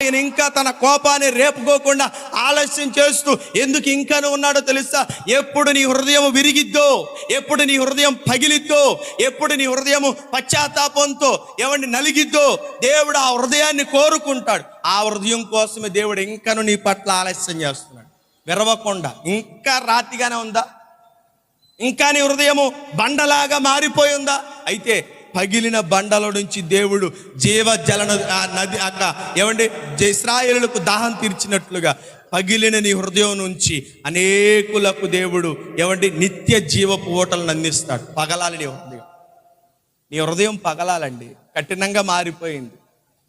ఆయన ఇంకా తన కోపాన్ని రేపుకోకుండా ఆలస్యం చేస్తూ ఎందుకు ఇంకాను ఉన్నాడో తెలుసా? ఎప్పుడు నీ హృదయం విరిగిద్దో, ఎప్పుడు నీ హృదయం పగిలిద్దో, ఎప్పుడు నీ హృదయం పశ్చాత్తాపంతో నలిగిద్దో దేవుడు ఆ హృదయాన్ని కోరుకుంటాడు. ఆ హృదయం కోసమే దేవుడు ఇంకాను నీ పట్ల ఆలస్యం చేస్తున్నాడు. విరవకుండా ఇంకా రాతిగానే ఉందా? ఇంకా నీ హృదయము బండలాగా మారిపోయి ఉందా? అయితే పగిలిన బండల నుంచి దేవుడు జీవజల నది ఇశ్రాయేలులకు దాహం తీర్చినట్లుగా పగిలిన నీ హృదయం నుంచి అనేకులకు దేవుడు నిత్య జీవపు ఊటలను అందిస్తాడు. పగలాలి నీ హృదయం. నీ హృదయం పగలాలండి. కఠినంగా మారిపోయింది.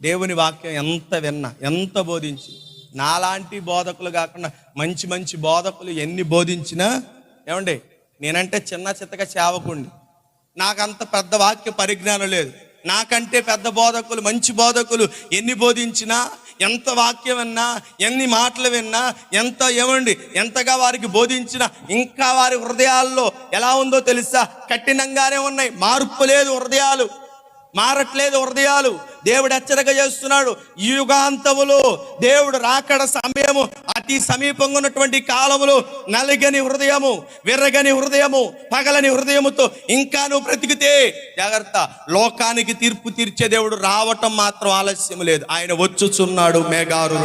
దేవుని వాక్యం ఎంత విన్నా, ఎంత బోధించి, నాలాంటి బోధకులు కాకుండా మంచి మంచి బోధకులు ఎన్ని బోధించినా నేనంటే చిన్న చిత్తగా సేవకుండి, నాకంత పెద్ద వాక్య పరిజ్ఞానం లేదు. నాకంటే పెద్ద బోధకులు, మంచి బోధకులు ఎన్ని బోధించినా, ఎంత వాక్యం విన్నా, ఎన్ని మాటలు విన్నా, ఎంతగా వారికి బోధించినా ఇంకా వారి హృదయాల్లో ఎలా ఉందో తెలుసా? కఠినంగానే ఉన్నాయి. మార్పు లేదు, హృదయాలు మారట్లేదు. హృదయాలు దేవుడు హెచ్చరిక చేస్తున్నాడు. ఈ యుగాంతములో దేవుడు రాకడ సమయము అతి సమీపంగా ఉన్నటువంటి కాలములో నలిగని హృదయము, విర్రగని హృదయము, పగలని హృదయముతో ఇంకా నువ్వు బ్రతికితే జాగ్రత్త. లోకానికి తీర్పు తీర్చే దేవుడు రావటం మాత్రం ఆలస్యం లేదు. ఆయన వచ్చుచున్నాడు మేఘారు